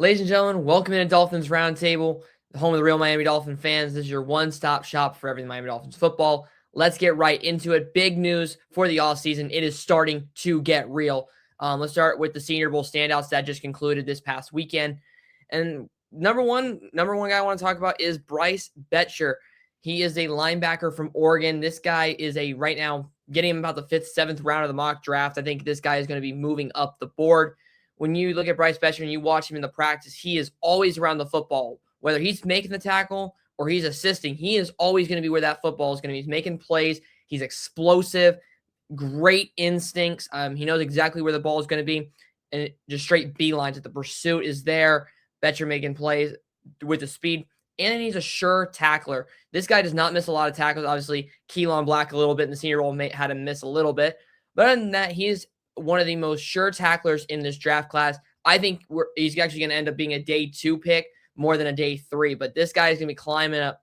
Ladies and gentlemen, welcome to Dolphins Roundtable, the home of the real Miami Dolphin fans. This is your one-stop shop for everything Miami Dolphins football. Let's get right into it. Big news for the offseason. It is starting to get real. Let's start with the Senior Bowl standouts that just concluded this past weekend. And number one guy I want to talk about is Bryce Betcher. He is a linebacker from Oregon. This guy is right now getting him about the 5th, 7th round of the mock draft. I think this guy is going to be moving up the board. When you look at Bryce Betcher and you watch him in the practice, he is always around the football. Whether he's making the tackle or he's assisting, he is always going to be where that football is going to be. He's making plays. He's explosive, great instincts. He knows exactly where the ball is going to be, and just straight beelines. If the pursuit is there, Betcher making plays with the speed, and then he's a sure tackler. This guy does not miss a lot of tackles. Obviously, Keelan Black a little bit in the Senior Bowl had him miss a little bit. But other than that, he is one of the most sure tacklers in this draft class. I think he's actually going to end up being a day 2 pick more than a day 3. But this guy is going to be climbing up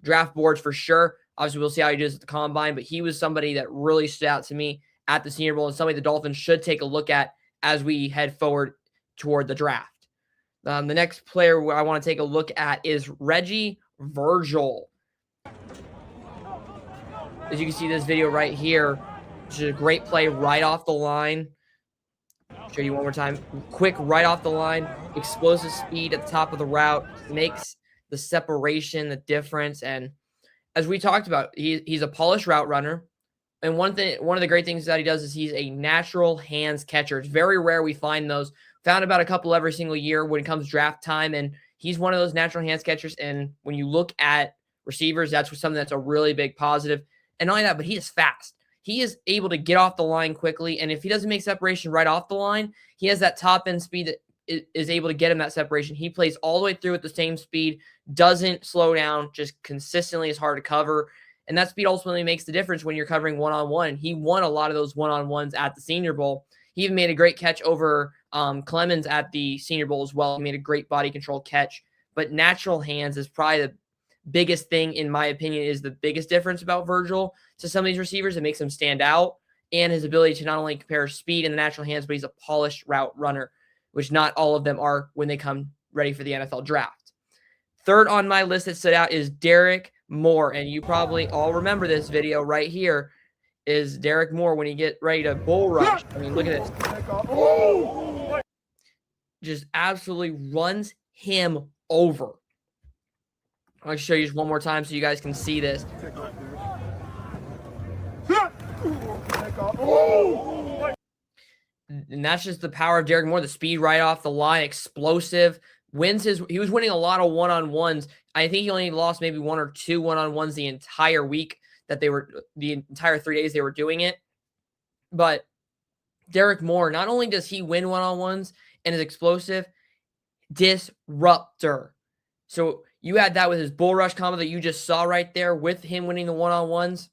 draft boards for sure. Obviously, we'll see how he does at the combine. But he was somebody that really stood out to me at the Senior Bowl and somebody the Dolphins should take a look at as we head forward toward the draft. The next player I want to take a look at is Reggie Virgil. As you can see this video right here, which is a great play right off the line. Show you one more time. Quick right off the line. Explosive speed at the top of the route. Makes the separation, the difference. And as we talked about, he's a polished route runner. And one of the great things that he does is he's a natural hands catcher. It's very rare we find those. Found about a couple every single year when it comes draft time. And he's one of those natural hands catchers. And when you look at receivers, that's something that's a really big positive. And not only that, but he is fast. He is able to get off the line quickly, and if he doesn't make separation right off the line, he has that top-end speed that is able to get him that separation. He plays all the way through at the same speed, doesn't slow down, just consistently is hard to cover, and that speed ultimately makes the difference when you're covering one-on-one. He won a lot of those one-on-ones at the Senior Bowl. He even made a great catch over Clemens at the Senior Bowl as well. He made a great body control catch, but natural hands is probably the biggest thing, in my opinion, is the biggest difference about Virgil to some of these receivers. It makes him stand out, and his ability to not only compare speed in the natural hands, but he's a polished route runner, which not all of them are when they come ready for the NFL draft. Third on my list that stood out is Derek Moore, and you probably all remember this video right here is Derek Moore when he get ready to bull rush. I mean, look at this. Just absolutely runs him over. I'll show you just one more time so you guys can see this. And that's just the power of Derek Moore, the speed right off the line, explosive. He was winning a lot of one-on-ones. I think he only lost maybe 1 or 2 one-on-ones the entire week the entire 3 days they were doing it. But Derek Moore, not only does he win one-on-ones and is explosive, disruptor. So you add that with his bull rush combo that you just saw right there with him winning the one-on-ones,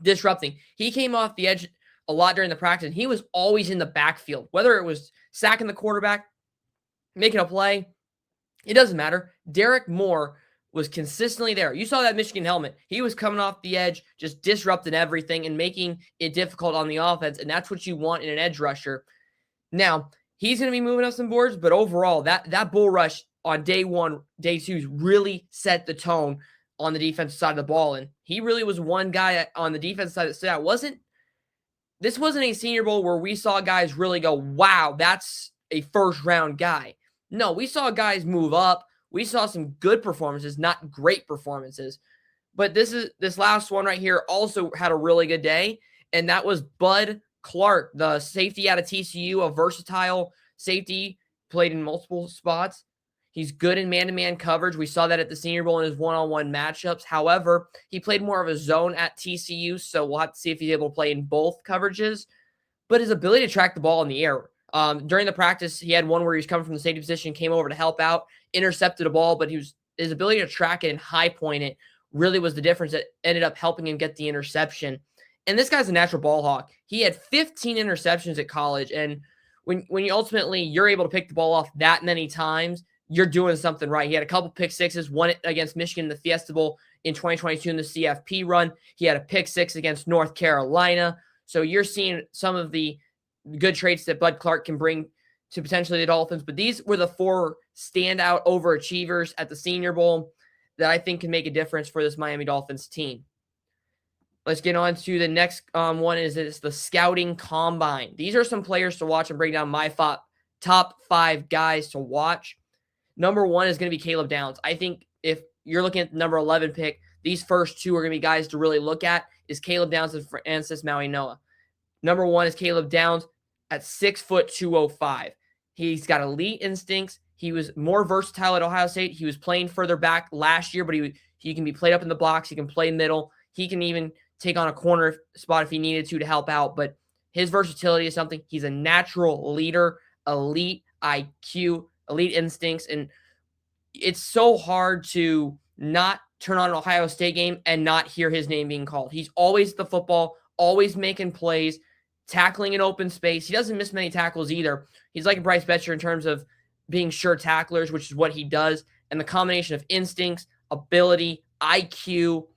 disrupting. He came off the edge a lot during the practice, and he was always in the backfield. Whether it was sacking the quarterback, making a play, it doesn't matter. Derek Moore was consistently there. You saw that Michigan helmet. He was coming off the edge, just disrupting everything and making it difficult on the offense, and that's what you want in an edge rusher. Now, he's going to be moving up some boards, but overall, that bull rush on day 1, day 2 really set the tone on the defensive side of the ball. And he really was one guy on the defensive side that stood out. This wasn't a Senior Bowl where we saw guys really go, wow, that's a first-round guy. No, we saw guys move up. We saw some good performances, not great performances. But this last one right here also had a really good day, and that was Bud Clark, the safety out of TCU, a versatile safety, played in multiple spots. He's good in man-to-man coverage. We saw that at the Senior Bowl in his one-on-one matchups. However, he played more of a zone at TCU, so we'll have to see if he's able to play in both coverages. But his ability to track the ball in the air. During the practice, he had one where he was coming from the safety position, came over to help out, intercepted a ball, but his ability to track it and high point it really was the difference that ended up helping him get the interception. And this guy's a natural ball hawk. He had 15 interceptions at college, and when you're able to pick the ball off that many times, you're doing something right. He had a couple pick sixes, one against Michigan in the Fiesta Bowl in 2022 in the CFP run. He had a pick six against North Carolina. So you're seeing some of the good traits that Bud Clark can bring to potentially the Dolphins. But these were the 4 standout overachievers at the Senior Bowl that I think can make a difference for this Miami Dolphins team. Let's get on to the next one. It's the scouting combine. These are some players to watch and break down my top 5 guys to watch. Number 1 is going to be Caleb Downs. I think if you're looking at the number 11 pick, these first 2 are going to be guys to really look at, is Caleb Downs and Francis Mauigoa. Number 1 is Caleb Downs at 6 foot 205. He's got elite instincts. He was more versatile at Ohio State. He was playing further back last year, but he can be played up in the box. He can play middle. He can even take on a corner spot if he needed to help out. But his versatility is something. He's a natural leader, elite IQ, elite instincts, and it's so hard to not turn on an Ohio State game and not hear his name being called. He's always at the football, always making plays, tackling in open space. He doesn't miss many tackles either. He's like Bryce Betcher in terms of being sure tacklers, which is what he does. And the combination of instincts, ability, IQ,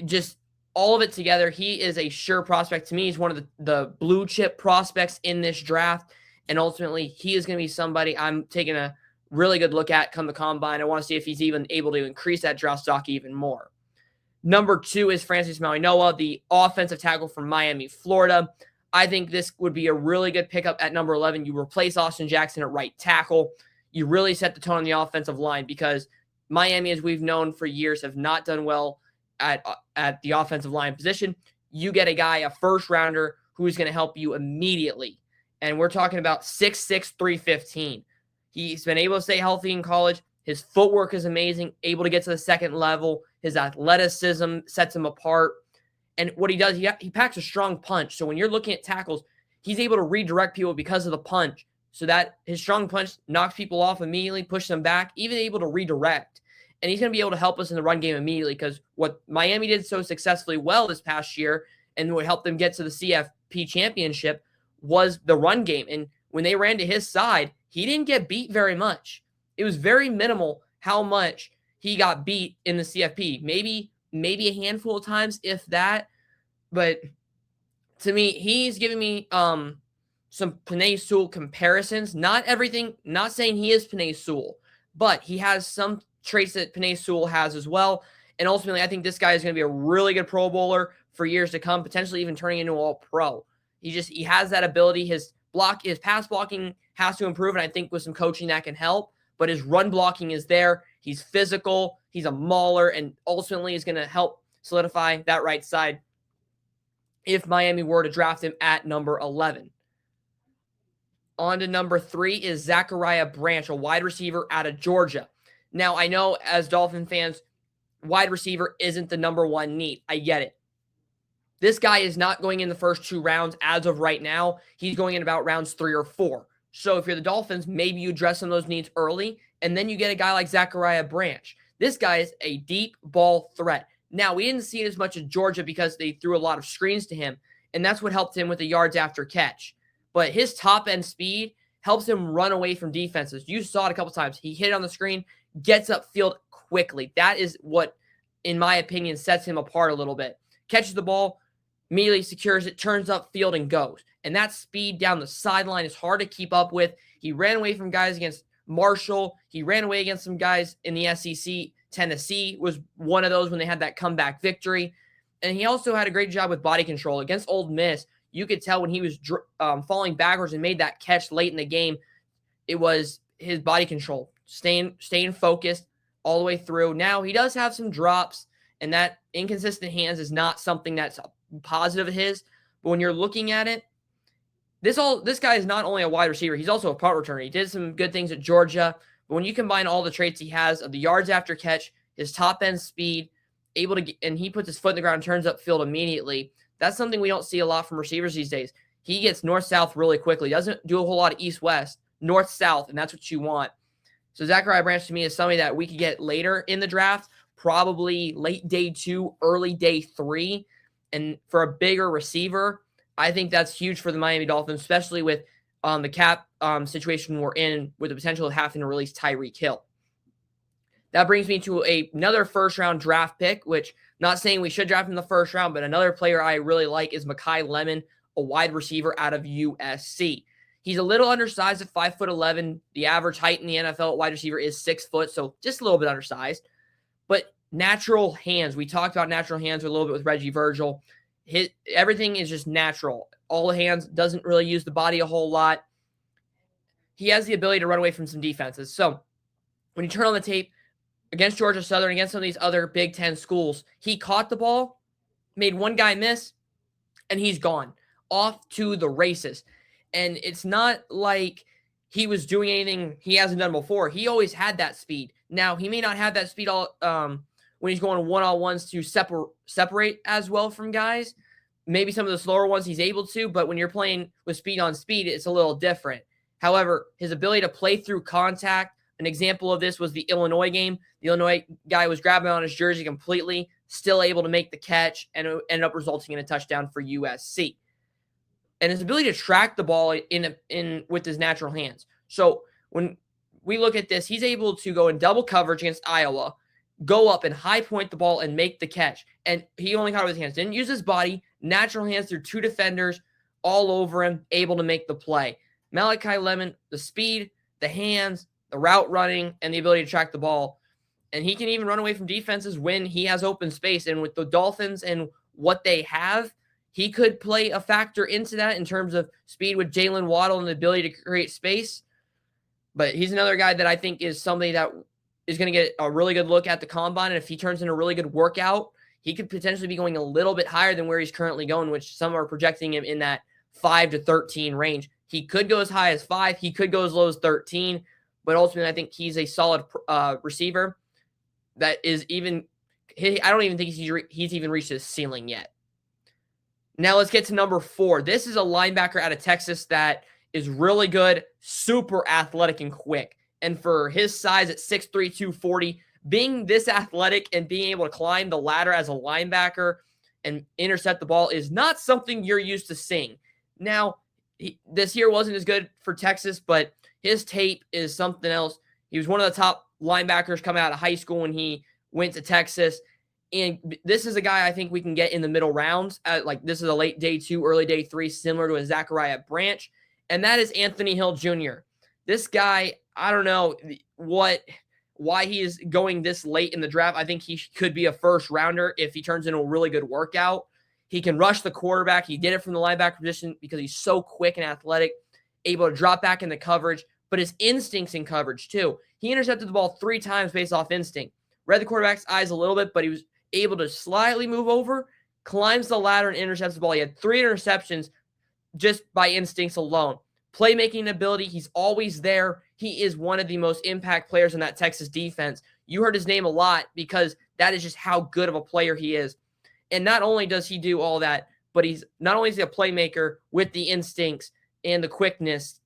just all of it together, he is a sure prospect. To me, he's one of the blue chip prospects in this draft. And ultimately, he is going to be somebody I'm taking a really good look at come the combine. I want to see if he's even able to increase that draft stock even more. Number 2 is Francis Mauigoa, the offensive tackle from Miami, Florida. I think this would be a really good pickup at number 11. You replace Austin Jackson at right tackle. You really set the tone on the offensive line because Miami, as we've known for years, have not done well at the offensive line position. You get a guy, a first rounder, who's going to help you immediately. And we're talking about 6'6", 315. He's been able to stay healthy in college. His footwork is amazing, able to get to the second level. His athleticism sets him apart. And what he does, he packs a strong punch. So when you're looking at tackles, he's able to redirect people because of the punch. So that his strong punch knocks people off immediately, pushes them back, even able to redirect. And he's going to be able to help us in the run game immediately because what Miami did so successfully well this past year and what helped them get to the CFP championship was the run game. And when they ran to his side, he didn't get beat very much. It was very minimal how much he got beat in the CFP. Maybe a handful of times, if that. But to me, he's giving me some Penei Sewell comparisons. Not everything, not saying he is Penei Sewell, but he has some traits that Penei Sewell has as well. And ultimately, I think this guy is going to be a really good Pro Bowler for years to come, potentially even turning into an All-Pro. He has that ability. His pass blocking has to improve, and I think with some coaching that can help. But his run blocking is there. He's physical. He's a mauler, and ultimately is going to help solidify that right side if Miami were to draft him at number 11. On to number 3 is Zachariah Branch, a wide receiver out of Georgia. Now, I know as Dolphin fans, wide receiver isn't the number 1 need. I get it. This guy is not going in the first 2 rounds as of right now. He's going in about rounds 3 or 4. So if you're the Dolphins, maybe you address some of those needs early, and then you get a guy like Zachariah Branch. This guy is a deep ball threat. Now, we didn't see it as much as Georgia because they threw a lot of screens to him, and that's what helped him with the yards after catch. But his top-end speed helps him run away from defenses. You saw it a couple times. He hit it on the screen, gets upfield quickly. That is what, in my opinion, sets him apart a little bit. Catches the ball, immediately secures it, turns upfield, and goes. And that speed down the sideline is hard to keep up with. He ran away from guys against Marshall. He ran away against some guys in the SEC. Tennessee was one of those when they had that comeback victory. And he also had a great job with body control. Against Ole Miss, you could tell when he was falling backwards and made that catch late in the game, it was his body control, staying focused all the way through. Now, he does have some drops, and that inconsistent hands is not something that's positive of his. But when you're looking at it, this guy is not only a wide receiver, he's also a punt returner. He did some good things at Georgia. But when you combine all the traits he has of the yards after catch, his top-end speed, able to get, and he puts his foot in the ground and turns upfield immediately, that's something we don't see a lot from receivers these days. He gets north-south really quickly. Doesn't do a whole lot of east-west, north-south, and that's what you want. So Zachariah Branch to me is somebody that we could get later in the draft, probably late day 2, early day 3. And for a bigger receiver, I think that's huge for the Miami Dolphins, especially with the cap situation we're in with the potential of having to release Tyreek Hill. That brings me to another first-round draft pick, which not saying we should draft in the first round, but another player I really like is Mekhi Lemon, a wide receiver out of USC. He's a little undersized at 5'11". The average height in the NFL at wide receiver is 6 foot, so just a little bit undersized. But natural hands. We talked about natural hands a little bit with Reggie Virgil. Everything is just natural. All the hands, doesn't really use the body a whole lot. He has the ability to run away from some defenses. So when you turn on the tape against Georgia Southern, against some of these other Big Ten schools, he caught the ball, made one guy miss, and he's gone off to the races. And it's not like he was doing anything he hasn't done before. He always had that speed. Now, he may not have that speed all when he's going one-on-ones to separate as well from guys. Maybe some of the slower ones he's able to, but when you're playing with speed on speed, it's a little different. However, his ability to play through contact, an example of this was the Illinois game. The Illinois guy was grabbing on his jersey completely, still able to make the catch, and it ended up resulting in a touchdown for USC. And his ability to track the ball in with his natural hands. So when we look at this, he's able to go in double coverage against Iowa, go up and high point the ball and make the catch. And he only caught it with his hands. Didn't use his body. Natural hands through 2 defenders all over him, able to make the play. Malachi Lemon, the speed, the hands, the route running, and the ability to track the ball. And he can even run away from defenses when he has open space. And with the Dolphins and what they have, he could play a factor into that in terms of speed with Jalen Waddle and the ability to create space. But he's another guy that I think is somebody that is going to get a really good look at the combine. And if he turns in a really good workout, he could potentially be going a little bit higher than where he's currently going, which some are projecting him in that 5 to 13 range. He could go as high as 5. He could go as low as 13. But ultimately, I think he's a solid receiver that is even – I don't even think he's even reached his ceiling yet. Now let's get to number 4. This is a linebacker out of Texas that is really good, super athletic and quick. And for his size at 6'3", 240, being this athletic and being able to climb the ladder as a linebacker and intercept the ball is not something you're used to seeing. Now, this year wasn't as good for Texas, but his tape is something else. He was one of the top linebackers coming out of high school when he went to Texas. And this is a guy I think we can get in the middle rounds. This is a late day 2, early day 3, similar to a Zachariah Branch. And that is Anthony Hill Jr. This guy, I don't know why he is going this late in the draft. I think he could be a first rounder if he turns into a really good workout. He can rush the quarterback. He did it from the linebacker position because he's so quick and athletic, able to drop back in the coverage, but his instincts in coverage too. He intercepted the ball 3 times based off instinct. Read the quarterback's eyes a little bit, but he was able to slightly move over, climbs the ladder, and intercepts the ball. He had 3 interceptions just by instincts alone. Playmaking ability, he's always there. He is one of the most impact players in that Texas defense. You heard his name a lot because that is just how good of a player he is. And not only does he do all that, but he's not only is he a playmaker with the instincts and the quickness,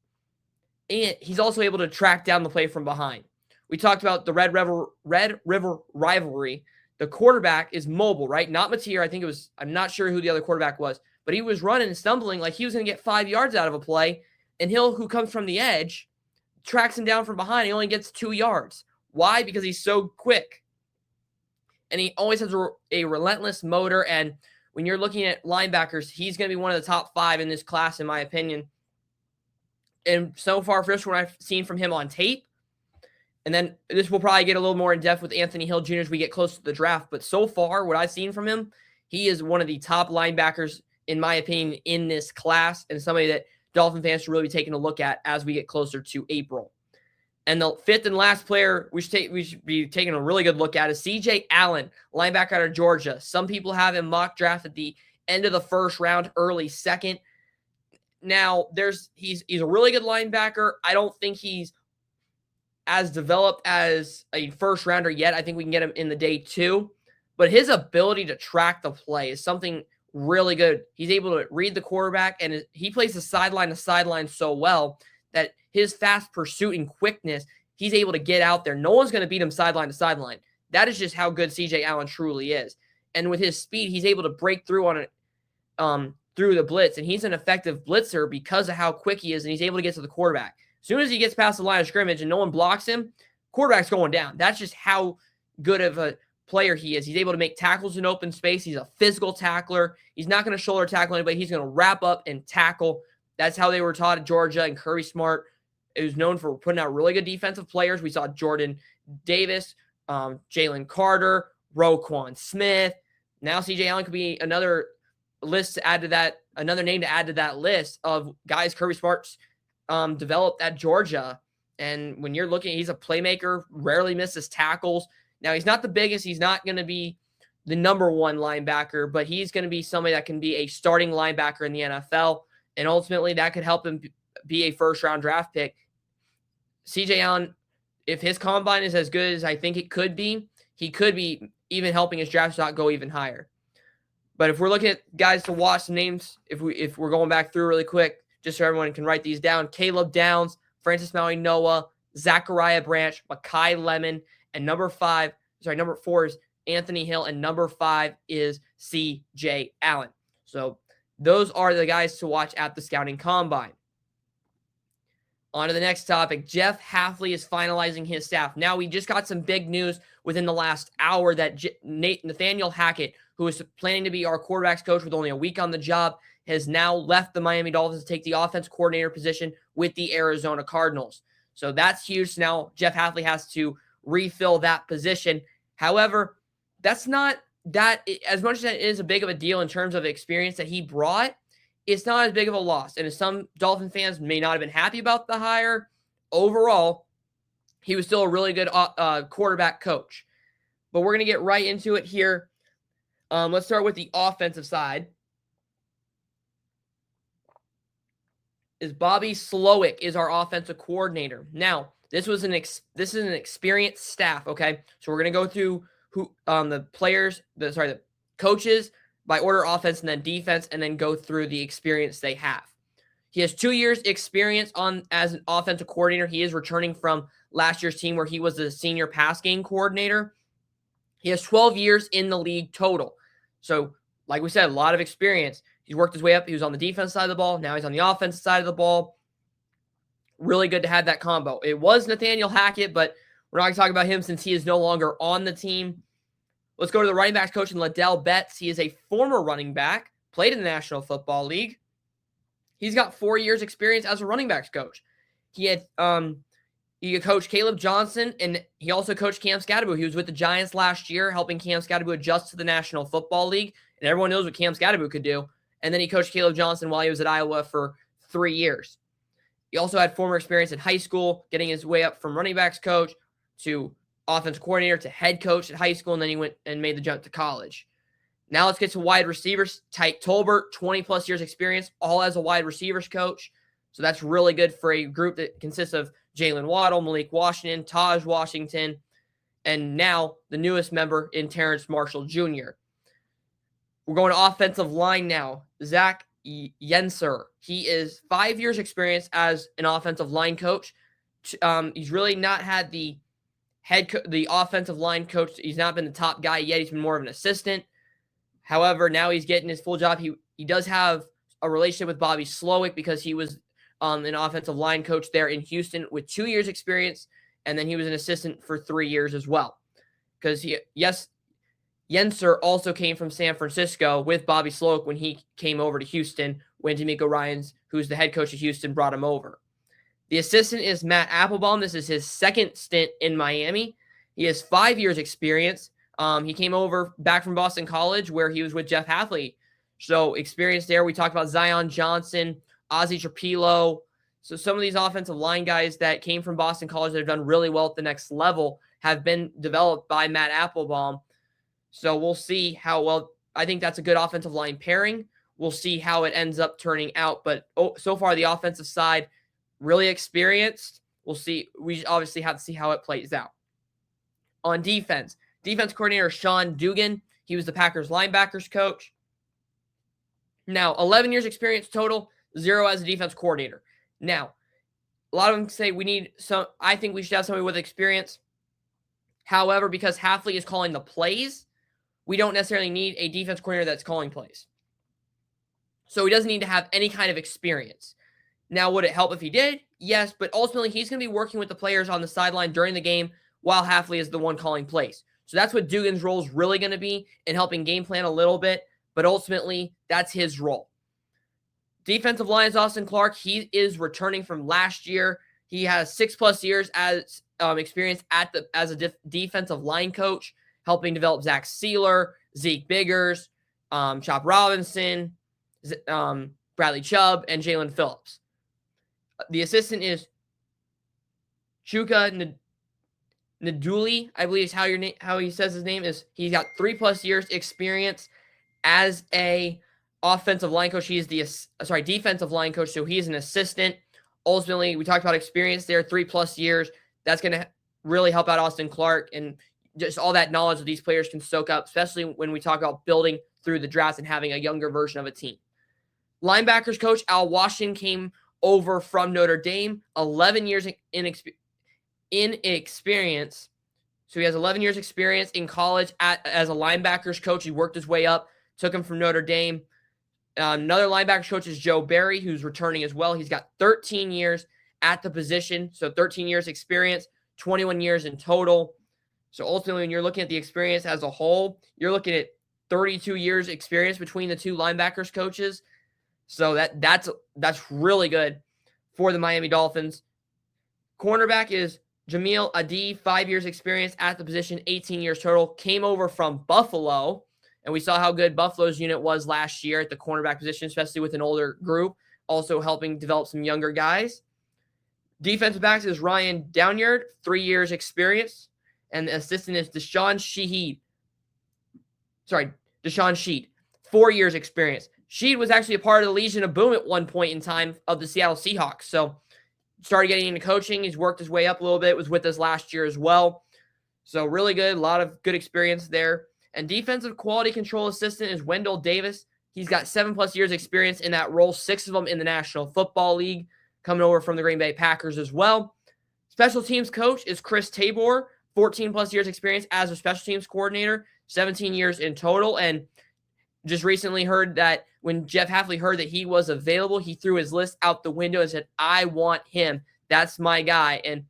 and he's also able to track down the play from behind. We talked about the Red River rivalry. The quarterback is mobile, right? Not Mateer. I'm not sure who the other quarterback was, but he was running and stumbling like he was going to get 5 yards out of a play. And Hill, who comes from the edge, tracks him down from behind. He only gets 2 yards. Why? Because he's so quick. And he always has a relentless motor. And when you're looking at linebackers, he's going to be one of the top 5 in this class, in my opinion. And so far, first what I've seen from him on tape, and then this will probably get a little more in depth with Anthony Hill Jr. as we get close to the draft. But so far, what I've seen from him, he is one of the top linebackers, in my opinion, in this class, and somebody that Dolphin fans should really be taking a look at as we get closer to April. And the 5th and last player we should be taking a really good look at is C.J. Allen, linebacker out of Georgia. Some people have him mock draft at the end of the 1st round, early 2nd. Now, he's a really good linebacker. I don't think he's as developed as a first rounder yet. I think we can get him in the day 2. But his ability to track the play is something really good. He's able to read the quarterback, and he plays the sideline to sideline so well that his fast pursuit and quickness, he's able to get out there. No one's going to beat him sideline to sideline. That is just how good C.J. Allen truly is. And with his speed, he's able to break through on it through the blitz, and he's an effective blitzer because of how quick he is, and he's able to get to the quarterback. As soon as he gets past the line of scrimmage and no one blocks him, quarterback's going down. That's just how good of a player he is. He's able to make tackles in open space. He's a physical tackler. He's not going to shoulder tackle anybody. He's going to wrap up and tackle. That's how they were taught at Georgia, and Kirby Smart is known for putting out really good defensive players. We saw Jordan Davis, Jalen Carter, Roquan Smith. Now CJ Allen could be another list to add to that, another name to add to that list of guys Kirby Smart's developed at Georgia. And when you're looking, he's a playmaker, rarely misses tackles. Now, he's not the biggest. He's not going to be the number one linebacker, but he's going to be somebody that can be a starting linebacker in the NFL. And ultimately, that could help him be a first-round draft pick. CJ Allen, if his combine is as good as I think it could be, he could be even helping his draft stock go even higher. But if we're looking at guys to watch, some names, if we're going back through really quick, just so everyone can write these down: Caleb Downs, Francis Maui-Noah, Zachariah Branch, Mekhi Lemon, and number 4 is Anthony Hill, and number 5 is CJ Allen. So those are the guys to watch at the scouting combine. On to the next topic. Jeff Hafley is finalizing his staff. Now, we just got some big news within the last hour that Nathaniel Hackett, who is planning to be our quarterbacks coach with only a week on the job, has now left the Miami Dolphins to take the offense coordinator position with the Arizona Cardinals. So that's huge. Now Jeff Hafley has to refill that position. However, that's not that, as much as that is a big of a deal in terms of experience that he brought, it's not as big of a loss. And as some Dolphin fans may not have been happy about the hire, overall, he was still a really good quarterback coach. But we're going to get right into it here. Let's start with the offensive side. Bobby Slowick is our offensive coordinator. Now, this is an experienced staff, okay? So we're going to go through the coaches by order of offense and then defense, and then go through the experience they have. He has 2 years experience as an offensive coordinator. He is returning from last year's team where he was the senior pass game coordinator. He has 12 years in the league total. So, like we said, a lot of experience. He's worked his way up. He was on the defense side of the ball. Now he's on the offensive side of the ball. Really good to have that combo. It was Nathaniel Hackett, but we're not going to talk about him since he is no longer on the team. Let's go to the running backs coach, Liddell Betts. He is a former running back, played in the National Football League. He's got 4 years experience as a running backs coach. He coached Caleb Johnson, and he also coached Cam Scadaboo. He was with the Giants last year, helping Cam Scadaboo adjust to the National Football League, and everyone knows what Cam Scadaboo could do. And then he coached Caleb Johnson while he was at Iowa for 3 years. He also had former experience in high school, getting his way up from running backs coach to offensive coordinator to head coach at high school, and then he went and made the jump to college. Now let's get to wide receivers. Tyke Tolbert, 20-plus years experience, all as a wide receivers coach. So that's really good for a group that consists of Jalen Waddle, Malik Washington, Taj Washington, and now the newest member in Terrence Marshall Jr. We're going to offensive line now. Zach Yenser. He is 5 years experience as an offensive line coach. He's really not had the offensive line coach. He's not been the top guy yet. He's been more of an assistant. However, now he's getting his full job. He does have a relationship with Bobby Slowick because he was an offensive line coach there in Houston with 2 years experience, and then he was an assistant for 3 years as well. Because Yenser also came from San Francisco with Bobby Slowick when he came over to Houston, when D'Amico Ryans, who's the head coach of Houston, brought him over. The assistant is Matt Applebaum. This is his second stint in Miami. He has 5 years experience. He came over back from Boston College where he was with Jeff Hafley. So experience there. We talked about Zion Johnson, Ozzie Trapilo. So some of these offensive line guys that came from Boston College that have done really well at the next level have been developed by Matt Applebaum. So we'll see how well. I think that's a good offensive line pairing. We'll see how it ends up turning out. But so far, the offensive side, really experienced. We'll see. We obviously have to see how it plays out. On defense coordinator Sean Dugan. He was the Packers linebackers coach. Now, 11 years experience total, 0 as a defense coordinator. Now, a lot of them say I think we should have somebody with experience. However, because Hafley is calling the plays, we don't necessarily need a defense coordinator that's calling plays. So he doesn't need to have any kind of experience. Now, would it help if he did? Yes, but ultimately he's going to be working with the players on the sideline during the game while Hafley is the one calling plays. So that's what Dugan's role is really going to be in helping game plan a little bit, but ultimately that's his role. Defensive line is Austin Clark. He is returning from last year. He has 6+ years as experience as a defensive line coach, helping develop Zach Sealer, Zeke Biggers, Chop Robinson, Bradley Chubb, and Jalen Phillips. The assistant is Chuka Naduli, I believe is how he says his name is. He's got 3+ years experience as a offensive line coach. He is the defensive line coach, so he's an assistant. Ultimately, we talked about experience there, 3+ years. That's going to really help out Austin Clark and just all that knowledge that these players can soak up, especially when we talk about building through the draft and having a younger version of a team. Linebackers coach Al Washington came over from Notre Dame, 11 years in experience. So he has 11 years experience in college as a linebackers coach. He worked his way up, took him from Notre Dame. Another linebackers coach is Joe Barry, who's returning as well. He's got 13 years at the position, so 13 years experience, 21 years in total. So ultimately, when you're looking at the experience as a whole, you're looking at 32 years experience between the two linebackers coaches. So that's really good for the Miami Dolphins. Cornerback is Jamil Adi, 5 years experience at the position, 18 years total. Came over from Buffalo, and we saw how good Buffalo's unit was last year at the cornerback position, especially with an older group, also helping develop some younger guys. Defensive backs is Ryan Downyard, 3 years experience, and the assistant is Deshaun Sheed, 4 years experience. Sheed was actually a part of the Legion of Boom at one point in time of the Seattle Seahawks, so started getting into coaching. He's worked his way up a little bit, was with us last year as well. So really good, a lot of good experience there. And defensive quality control assistant is Wendell Davis. He's got 7+ years experience in that role, 6 of them in the National Football League, coming over from the Green Bay Packers as well. Special teams coach is Chris Tabor, 14+ years experience as a special teams coordinator, 17 years in total. And just recently heard that when Jeff Hafley heard that he was available, he threw his list out the window and said, I want him. That's my guy. And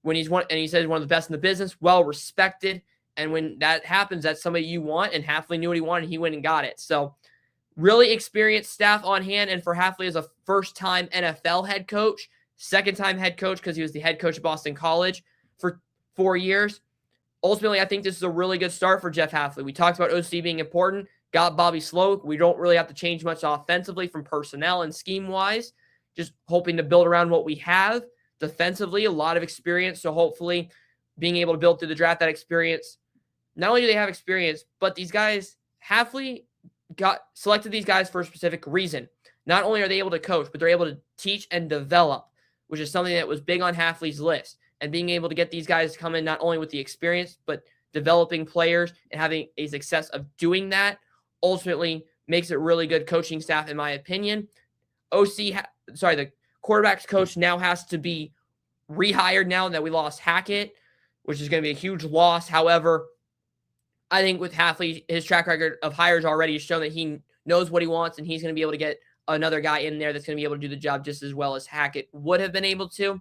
when he said he's one of the best in the business, well respected. And when that happens, that's somebody you want. And Hafley knew what he wanted. He went and got it. So really experienced staff on hand. And for Hafley as a first-time NFL head coach, second-time head coach because he was the head coach at Boston College for 4 years. Ultimately, I think this is a really good start for Jeff Hafley. We talked about OC being important. Got Bobby Sloak. We don't really have to change much offensively from personnel and scheme-wise. Just hoping to build around what we have. Defensively, a lot of experience. So hopefully being able to build through the draft that experience. Not only do they have experience, but these guys, Hafley selected these guys for a specific reason. Not only are they able to coach, but they're able to teach and develop, which is something that was big on Hafley's list. And being able to get these guys to come in not only with the experience, but developing players and having a success of doing that ultimately makes it really good coaching staff, in my opinion. The quarterback's coach now has to be rehired now that we lost Hackett, which is going to be a huge loss. However, I think with Hafley, his track record of hires already has shown that he knows what he wants, and he's going to be able to get another guy in there that's going to be able to do the job just as well as Hackett would have been able to.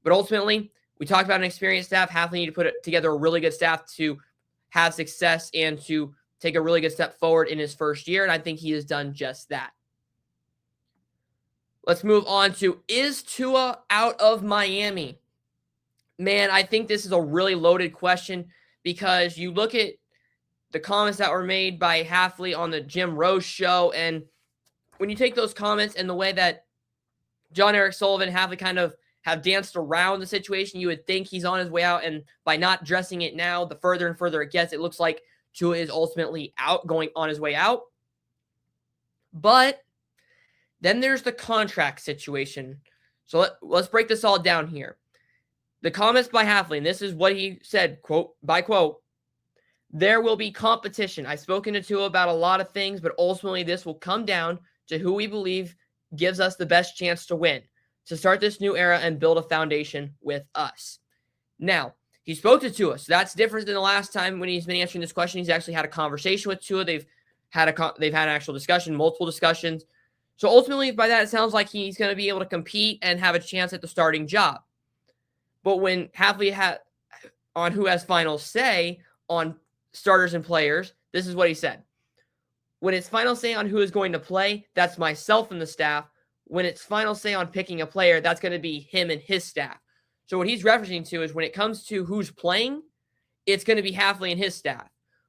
But ultimately, we talked about an experienced staff. Hafley need to put together a really good staff to have success and to take a really good step forward in his first year, and I think he has done just that. Let's move on to, is Tua out of Miami? Man, I think this is a really loaded question because you look at the comments that were made by Hafley on the Jim Rose show, and when you take those comments and the way that John Eric Sullivan and Hafley kind of have danced around the situation, you would think he's on his way out, and by not addressing it now, the further and further it gets, it looks like Tua is ultimately going on his way out. But then there's the contract situation. So let's break this all down here. The comments by Hafley, and this is what he said, quote by quote, there will be competition. I've spoken to Tua about a lot of things, but ultimately this will come down to who we believe gives us the best chance to win, to start this new era and build a foundation with us. Now, he spoke to Tua, so that's different than the last time when he's been answering this question. He's actually had a conversation with Tua. They've had an actual discussion, multiple discussions. So ultimately, by that, it sounds like he's going to be able to compete and have a chance at the starting job. But when Hafley had on who has final say on starters and players, this is what he said. When it's final say on who is going to play, that's myself and the staff. When it's final say on picking a player, that's going to be him and his staff. So what he's referencing to is when it comes to who's playing, it's going to be Hafley and his staff.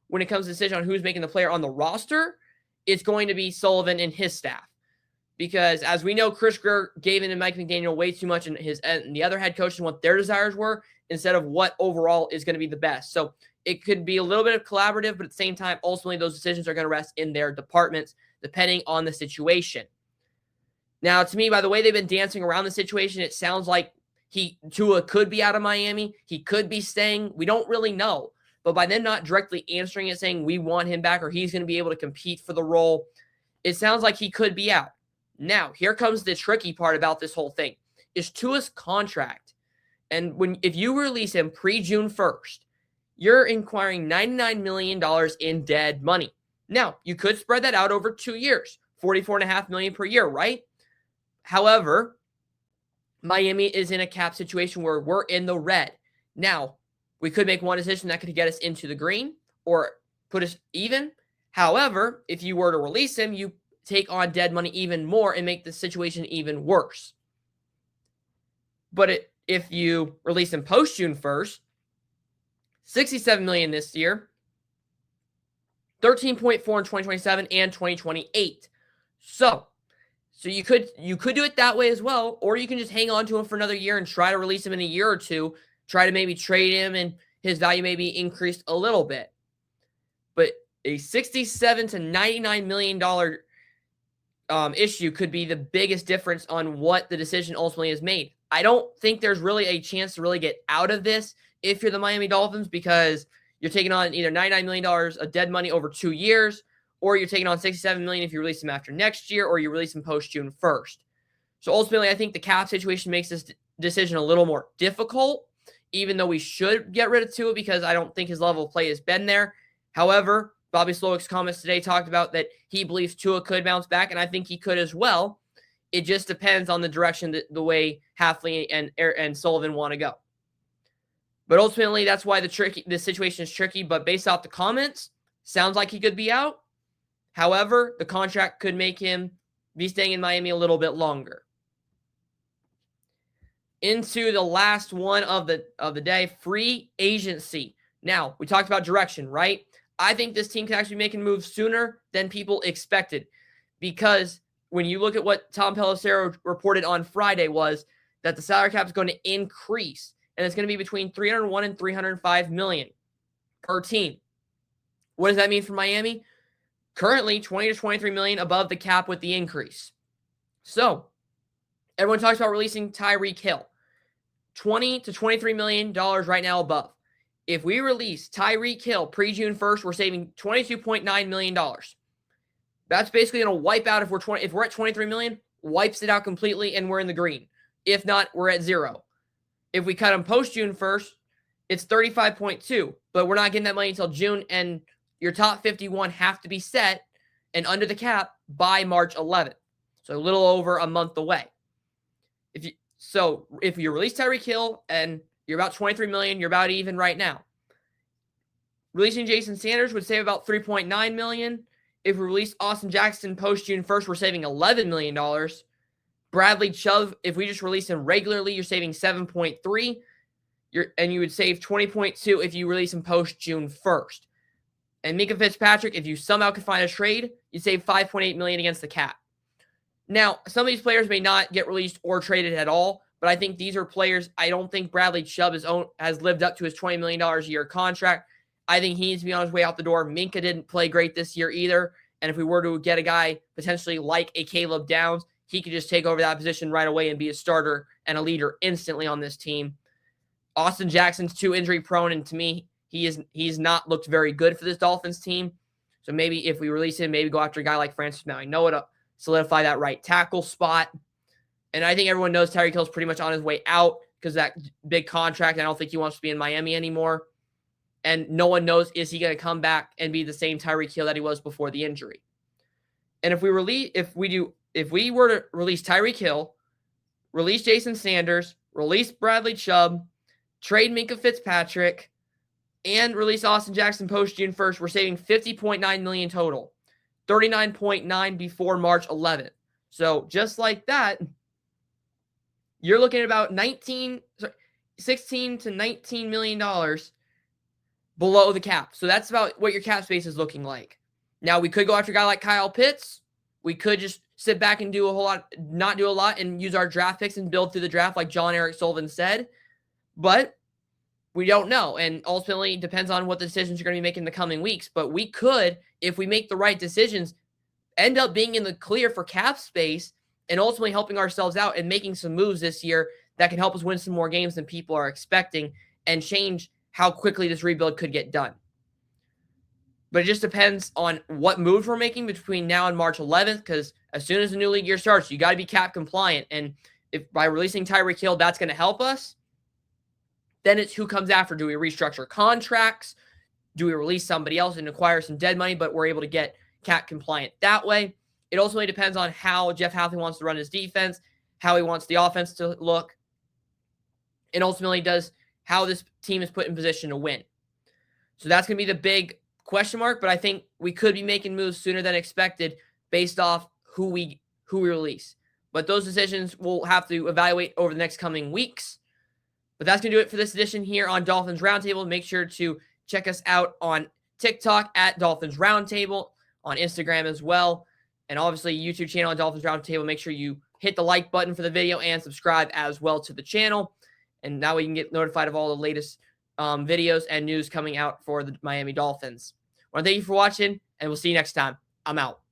When it comes to decision on who's making the player on the roster, it's going to be Sullivan and his staff. Because as we know, Chris Greer gave in to Mike McDaniel way too much and the other head coaches and what their desires were instead of what overall is going to be the best. So it could be a little bit of collaborative, but at the same time, ultimately those decisions are going to rest in their departments depending on the situation. Now, to me, by the way they've been dancing around the situation, it sounds like Tua could be out of Miami. He could be staying. We don't really know. But by them not directly answering it, saying we want him back or he's going to be able to compete for the role, it sounds like he could be out. Now, here comes the tricky part about this whole thing. Is Tua's contract. And if you release him pre-June 1st, you're inquiring $99 million in dead money. Now, you could spread that out over 2 years, $44.5 million per year, right? However, Miami is in a cap situation where we're in the red. Now, we could make one decision that could get us into the green or put us even. However, if you were to release him, you take on dead money even more and make the situation even worse. But if you release him post June 1st, $67 million this year, $13.4 in 2027 and 2028. So you could do it that way as well, or you can just hang on to him for another year and try to release him in a year or two, try to maybe trade him and his value may be increased a little bit. But a $67 to $99 million issue could be the biggest difference on what the decision ultimately is made. I don't think there's really a chance to really get out of this if you're the Miami Dolphins because you're taking on either $99 million of dead money over 2 years, or you're taking on $67 million if you release him after next year, or you release him post June 1st. So ultimately, I think the cap situation makes this decision a little more difficult, even though we should get rid of Tua because I don't think his level of play has been there. However, Bobby Slowick's comments today talked about that he believes Tua could bounce back, and I think he could as well. It just depends on the direction that the way Hafley and Sullivan want to go. But ultimately, that's why the situation is tricky. But based off the comments, sounds like he could be out. However, the contract could make him be staying in Miami a little bit longer. Into the last one of the day, free agency. Now, we talked about direction, right? I think this team can actually make a move sooner than people expected because when you look at what Tom Pelissero reported on Friday was that the salary cap is going to increase and it's going to be between $301 and $305 million per team. What does that mean for Miami? Currently, $20 to $23 million above the cap with the increase. So, everyone talks about releasing Tyreek Hill. $20 to $23 million right now above. If we release Tyreek Hill pre-June 1st, we're saving $22.9 million. That's basically going to wipe out if we're at 23 million, wipes it out completely and we're in the green. If not, we're at zero. If we cut him post June 1st, it's 35.2, but we're not getting that money until June and your top 51 have to be set and under the cap by March 11th. So a little over a month away. If you release Tyreek Hill and you're about 23 million, you're about even right now. Releasing Jason Sanders would save about 3.9 million. If we release Austin Jackson post June 1st, we're saving $11 million. Bradley Chubb, if we just release him regularly, you're saving 7.3. And you would save 20.2 if you release him post June 1st. And Minka Fitzpatrick, if you somehow could find a trade, you'd save 5.8 million against the cap. Now, some of these players may not get released or traded at all, but I think these are players. I don't think Bradley Chubb has lived up to his $20 million a year contract. I think he needs to be on his way out the door. Minka didn't play great this year either. And if we were to get a guy potentially like a Caleb Downs, he could just take over that position right away and be a starter and a leader instantly on this team. Austin Jackson's too injury prone, and to me, he's not looked very good for this Dolphins team. So maybe if we release him, maybe go after a guy like Francis Mauigoa to solidify that right tackle spot. And I think everyone knows Tyreek Hill's pretty much on his way out because of that big contract. I don't think he wants to be in Miami anymore. And no one knows, is he going to come back and be the same Tyreek Hill that he was before the injury? And if we were to release Tyreek Hill, release Jason Sanders, release Bradley Chubb, trade Minka Fitzpatrick, and release Austin Jackson post June 1st, we're saving $50.9 million total. 39.9 before March 11th. So just like that, you're looking at about $16 to $19 million below the cap. So that's about what your cap space is looking like. Now, we could go after a guy like Kyle Pitts. We could just sit back and do a whole lot, not do a lot, and use our draft picks and build through the draft like John Eric Sullivan said. But we don't know. And ultimately, it depends on what the decisions you're going to be making in the coming weeks. But we could, if we make the right decisions, end up being in the clear for cap space and ultimately helping ourselves out and making some moves this year that can help us win some more games than people are expecting and change how quickly this rebuild could get done. But it just depends on what moves we're making between now and March 11th, because as soon as the new league year starts, you got to be cap compliant. And if by releasing Tyreek Hill, that's going to help us, then it's who comes after. Do we restructure contracts? Do we release somebody else and acquire some dead money, but we're able to get cap compliant that way? It ultimately depends on how Jeff Hafley wants to run his defense, how he wants the offense to look, and ultimately does how this team is put in position to win. So that's going to be the big question mark, but I think we could be making moves sooner than expected based off who we release. But those decisions we'll have to evaluate over the next coming weeks. But that's going to do it for this edition here on Dolphins Roundtable. Make sure to check us out on TikTok at Dolphins Roundtable, on Instagram as well, and obviously YouTube channel at Dolphins Roundtable. Make sure you hit the like button for the video and subscribe as well to the channel. And now we can get notified of all the latest videos and news coming out for the Miami Dolphins. I want to thank you for watching, and we'll see you next time. I'm out.